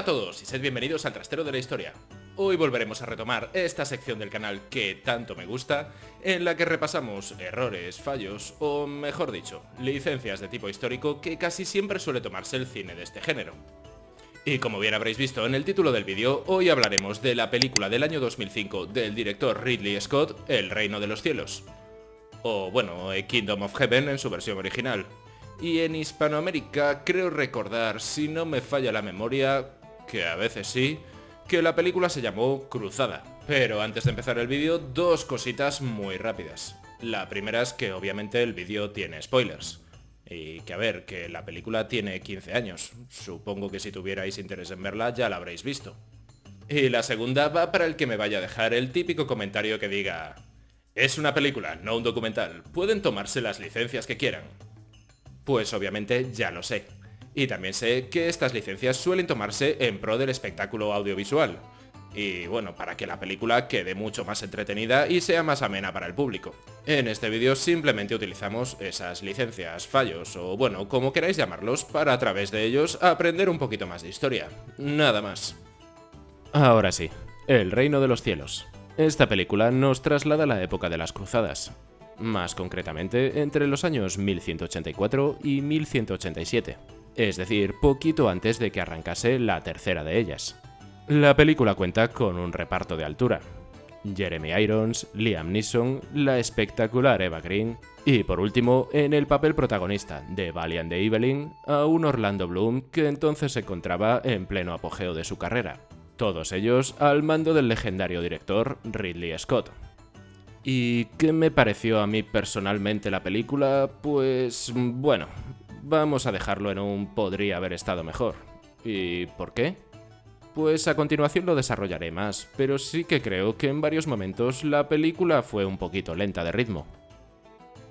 a todos y sed bienvenidos al Trastero de la Historia. Hoy volveremos a retomar esta sección del canal que tanto me gusta, en la que repasamos errores, fallos o, mejor dicho, licencias de tipo histórico que casi siempre suele tomarse el cine de este género. Y como bien habréis visto en el título del vídeo, hoy hablaremos de la película del año 2005 del director Ridley Scott, El Reino de los Cielos. O bueno, A Kingdom of Heaven en su versión original. Y en Hispanoamérica creo recordar, si no me falla la memoria, que a veces sí, que la película se llamó Cruzada. Pero antes de empezar el vídeo, dos cositas muy rápidas. La primera es que obviamente el vídeo tiene spoilers. Y que a ver, que la película tiene 15 años. Supongo que si tuvierais interés en verla ya la habréis visto. Y la segunda va para el que me vaya a dejar el típico comentario que diga: es una película, no un documental. Pueden tomarse las licencias que quieran. Pues obviamente ya lo sé. Y también sé que estas licencias suelen tomarse en pro del espectáculo audiovisual. Y bueno, para que la película quede mucho más entretenida y sea más amena para el público. En este vídeo simplemente utilizamos esas licencias, fallos o bueno, como queráis llamarlos, para a través de ellos aprender un poquito más de historia. Nada más. Ahora sí, El Reino de los Cielos. Esta película nos traslada a la época de las cruzadas. Más concretamente, entre los años 1184 y 1187, es decir, poquito antes de que arrancase la tercera de ellas. La película cuenta con un reparto de altura: Jeremy Irons, Liam Neeson, la espectacular Eva Green y, por último, en el papel protagonista de Valiant de Evelyn, a un Orlando Bloom que entonces se encontraba en pleno apogeo de su carrera. Todos ellos al mando del legendario director Ridley Scott. ¿Y qué me pareció a mí personalmente la película? Pues bueno, vamos a dejarlo en un podría haber estado mejor. ¿Y por qué? Pues a continuación lo desarrollaré más, pero sí que creo que en varios momentos la película fue un poquito lenta de ritmo.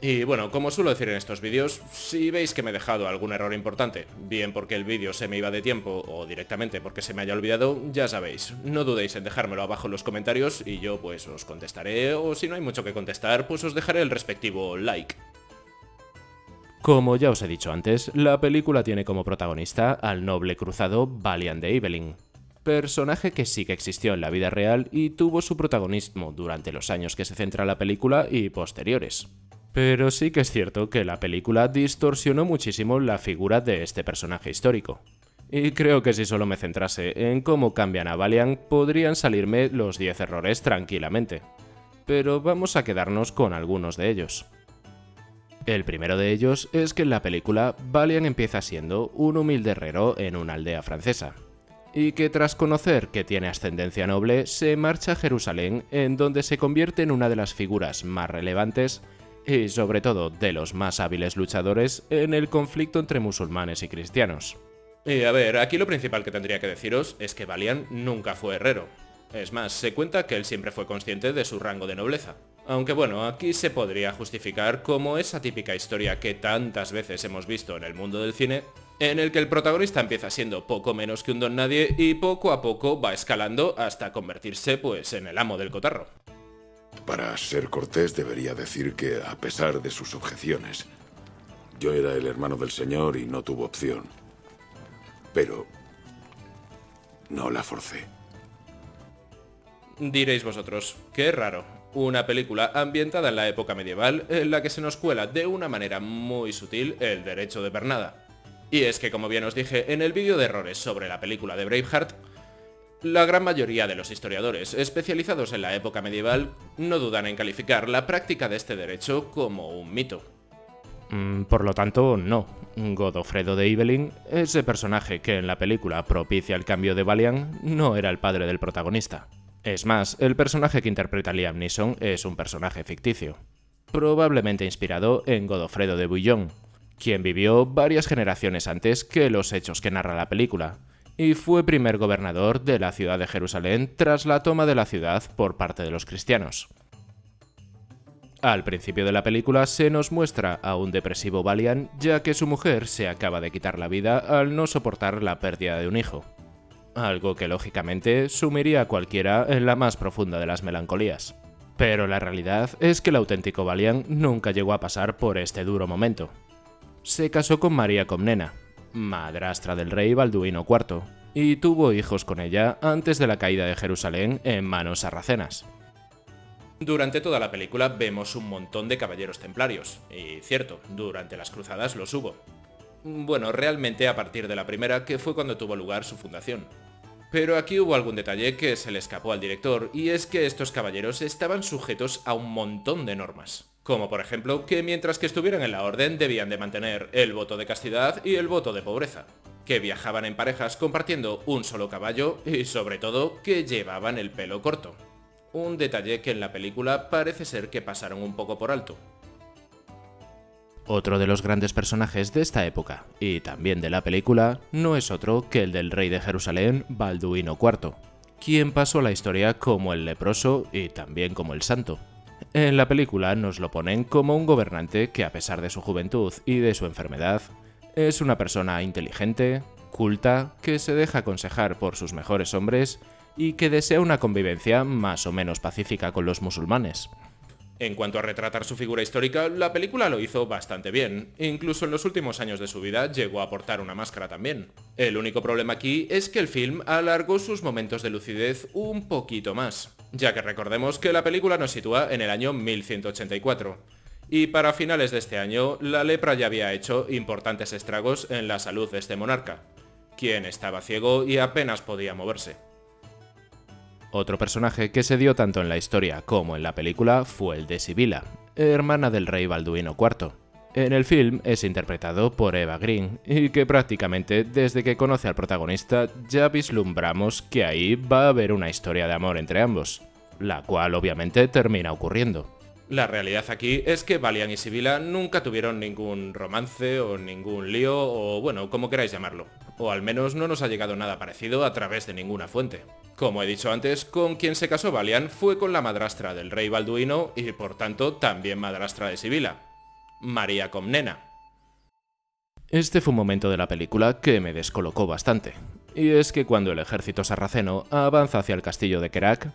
Y bueno, como suelo decir en estos vídeos, si veis que me he dejado algún error importante, bien porque el vídeo se me iba de tiempo o directamente porque se me haya olvidado, ya sabéis, no dudéis en dejármelo abajo en los comentarios y yo pues os contestaré, o si no hay mucho que contestar, pues os dejaré el respectivo like. Como ya os he dicho antes, la película tiene como protagonista al noble cruzado Valiant de Evelyn, personaje que sí que existió en la vida real y tuvo su protagonismo durante los años que se centra la película y posteriores. Pero sí que es cierto que la película distorsionó muchísimo la figura de este personaje histórico. Y creo que si solo me centrase en cómo cambian a Valiant, podrían salirme los 10 errores tranquilamente. Pero vamos a quedarnos con algunos de ellos. El primero de ellos es que en la película Valiant empieza siendo un humilde herrero en una aldea francesa, y que tras conocer que tiene ascendencia noble, se marcha a Jerusalén, en donde se convierte en una de las figuras más relevantes y sobre todo de los más hábiles luchadores en el conflicto entre musulmanes y cristianos. Y a ver, aquí lo principal que tendría que deciros es que Valiant nunca fue herrero. Es más, se cuenta que él siempre fue consciente de su rango de nobleza. Aunque bueno, aquí se podría justificar como esa típica historia que tantas veces hemos visto en el mundo del cine, en el que el protagonista empieza siendo poco menos que un don nadie y poco a poco va escalando hasta convertirse pues en el amo del cotarro. Para ser cortés debería decir que, a pesar de sus objeciones, yo era el hermano del señor y no tuvo opción. Pero no la forcé. Diréis vosotros, qué raro, una película ambientada en la época medieval en la que se nos cuela de una manera muy sutil el derecho de pernada. Y es que, como bien os dije en el vídeo de errores sobre la película de Braveheart, la gran mayoría de los historiadores especializados en la época medieval no dudan en calificar la práctica de este derecho como un mito. Por lo tanto, no. Godofredo de Evelyn, ese personaje que en la película propicia el cambio de Valiant, no era el padre del protagonista. Es más, el personaje que interpreta Liam Neeson es un personaje ficticio, probablemente inspirado en Godofredo de Bouillon, quien vivió varias generaciones antes que los hechos que narra la película, y fue primer gobernador de la ciudad de Jerusalén tras la toma de la ciudad por parte de los cristianos. Al principio de la película se nos muestra a un depresivo Valiant, ya que su mujer se acaba de quitar la vida al no soportar la pérdida de un hijo, algo que lógicamente sumiría a cualquiera en la más profunda de las melancolías. Pero la realidad es que el auténtico Valiant nunca llegó a pasar por este duro momento. Se casó con María Comnena, madrastra del rey Balduino IV, y tuvo hijos con ella antes de la caída de Jerusalén en manos sarracenas. Durante toda la película vemos un montón de caballeros templarios, y cierto, durante las cruzadas los hubo. Bueno, realmente a partir de la primera, que fue cuando tuvo lugar su fundación. Pero aquí hubo algún detalle que se le escapó al director, y es que estos caballeros estaban sujetos a un montón de normas. Como por ejemplo, que mientras que estuvieran en la orden debían de mantener el voto de castidad y el voto de pobreza, que viajaban en parejas compartiendo un solo caballo y sobre todo que llevaban el pelo corto. Un detalle que en la película parece ser que pasaron un poco por alto. Otro de los grandes personajes de esta época, y también de la película, no es otro que el del rey de Jerusalén, Balduino IV, quien pasó a la historia como el leproso y también como el santo. En la película nos lo ponen como un gobernante que, a pesar de su juventud y de su enfermedad, es una persona inteligente, culta, que se deja aconsejar por sus mejores hombres y que desea una convivencia más o menos pacífica con los musulmanes. En cuanto a retratar su figura histórica, la película lo hizo bastante bien. Incluso en los últimos años de su vida llegó a portar una máscara también. El único problema aquí es que el film alargó sus momentos de lucidez un poquito más, ya que recordemos que la película nos sitúa en el año 1184. Y para finales de este año, la lepra ya había hecho importantes estragos en la salud de este monarca, quien estaba ciego y apenas podía moverse. Otro personaje que se dio tanto en la historia como en la película fue el de Sibila, hermana del rey Balduino IV. En el film es interpretado por Eva Green, y que prácticamente desde que conoce al protagonista ya vislumbramos que ahí va a haber una historia de amor entre ambos, la cual obviamente termina ocurriendo. La realidad aquí es que Valiant y Sibila nunca tuvieron ningún romance o ningún lío, o bueno, como queráis llamarlo. O al menos no nos ha llegado nada parecido a través de ninguna fuente. Como he dicho antes, con quien se casó Valiant fue con la madrastra del rey Balduino y por tanto también madrastra de Sibila, María Comnena. Este fue un momento de la película que me descolocó bastante. Y es que cuando el ejército sarraceno avanza hacia el castillo de Kerak,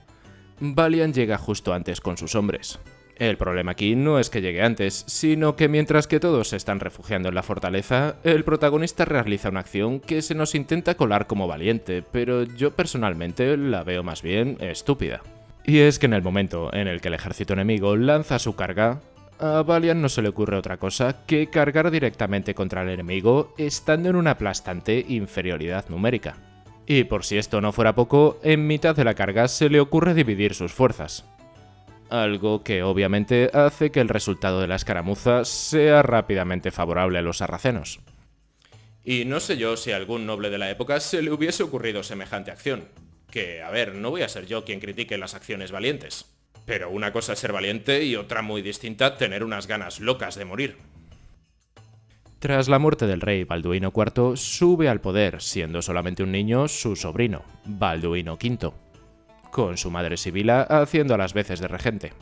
Valiant llega justo antes con sus hombres. El problema aquí no es que llegue antes, sino que mientras que todos se están refugiando en la fortaleza, el protagonista realiza una acción que se nos intenta colar como valiente, pero yo personalmente la veo más bien estúpida. Y es que en el momento en el que el ejército enemigo lanza su carga, a Valiant no se le ocurre otra cosa que cargar directamente contra el enemigo estando en una aplastante inferioridad numérica. Y por si esto no fuera poco, en mitad de la carga se le ocurre dividir sus fuerzas. Algo que obviamente hace que el resultado de la escaramuza sea rápidamente favorable a los sarracenos. Y no sé yo si a algún noble de la época se le hubiese ocurrido semejante acción. Que, a ver, no voy a ser yo quien critique las acciones valientes. Pero una cosa es ser valiente y otra muy distinta tener unas ganas locas de morir. Tras la muerte del rey Balduino IV, sube al poder, siendo solamente un niño, su sobrino, Balduino V. Con su madre Sibila haciendo a las veces de regente.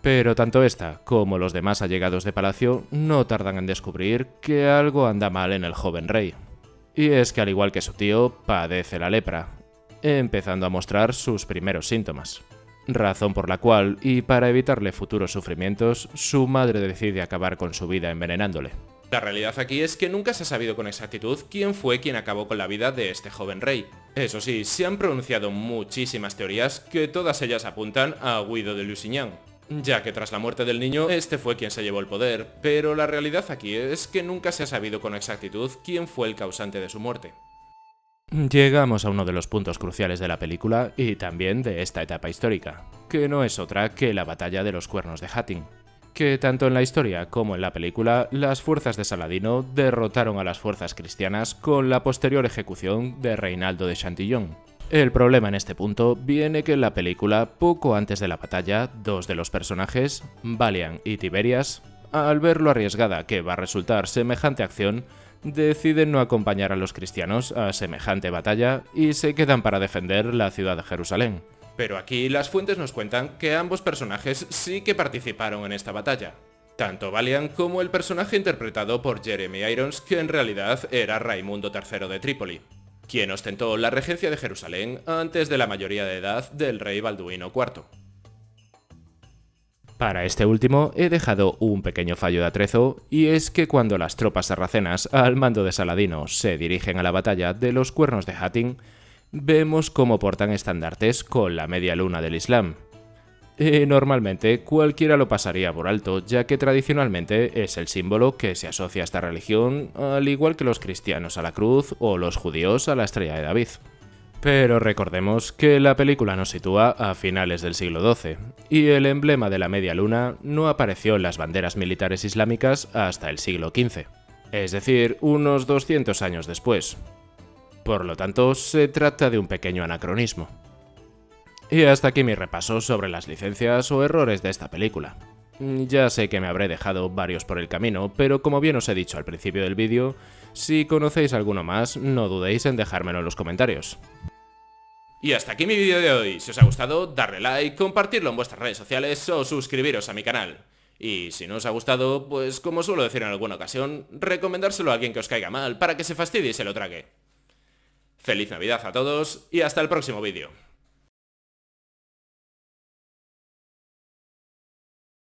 Pero tanto esta como los demás allegados de palacio no tardan en descubrir que algo anda mal en el joven rey. Y es que al igual que su tío, padece la lepra, empezando a mostrar sus primeros síntomas. Razón por la cual, y para evitarle futuros sufrimientos, su madre decide acabar con su vida envenenándole. La realidad aquí es que nunca se ha sabido con exactitud quién fue quien acabó con la vida de este joven rey. Eso sí, se han pronunciado muchísimas teorías que todas ellas apuntan a Guido de Lusignan, ya que tras la muerte del niño este fue quien se llevó el poder, pero la realidad aquí es que nunca se ha sabido con exactitud quién fue el causante de su muerte. Llegamos a uno de los puntos cruciales de la película y también de esta etapa histórica, que no es otra que la batalla de los Cuernos de Hattin, que tanto en la historia como en la película las fuerzas de Saladino derrotaron a las fuerzas cristianas con la posterior ejecución de Reinaldo de Chantillon. El problema en este punto viene que en la película, poco antes de la batalla, dos de los personajes, Valiant y Tiberias, al ver lo arriesgada que va a resultar semejante acción, deciden no acompañar a los cristianos a semejante batalla y se quedan para defender la ciudad de Jerusalén. Pero aquí las fuentes nos cuentan que ambos personajes sí que participaron en esta batalla. Tanto Valiant como el personaje interpretado por Jeremy Irons, que en realidad era Raimundo III de Trípoli, quien ostentó la regencia de Jerusalén antes de la mayoría de edad del rey Balduino IV. Para este último he dejado un pequeño fallo de atrezo, y es que cuando las tropas sarracenas al mando de Saladino se dirigen a la batalla de los Cuernos de Hattin, vemos cómo portan estandartes con la media luna del Islam. Normalmente cualquiera lo pasaría por alto, ya que tradicionalmente es el símbolo que se asocia a esta religión, al igual que los cristianos a la cruz o los judíos a la estrella de David. Pero recordemos que la película nos sitúa a finales del siglo XII, y el emblema de la media luna no apareció en las banderas militares islámicas hasta el siglo XV, es decir, unos 200 años después. Por lo tanto, se trata de un pequeño anacronismo. Y hasta aquí mi repaso sobre las licencias o errores de esta película. Ya sé que me habré dejado varios por el camino, pero como bien os he dicho al principio del vídeo, si conocéis alguno más, no dudéis en dejármelo en los comentarios. Y hasta aquí mi vídeo de hoy. Si os ha gustado, darle like, compartirlo en vuestras redes sociales o suscribiros a mi canal. Y si no os ha gustado, pues como suelo decir en alguna ocasión, recomendárselo a alguien que os caiga mal para que se fastidie y se lo trague. Feliz Navidad a todos y hasta el próximo vídeo.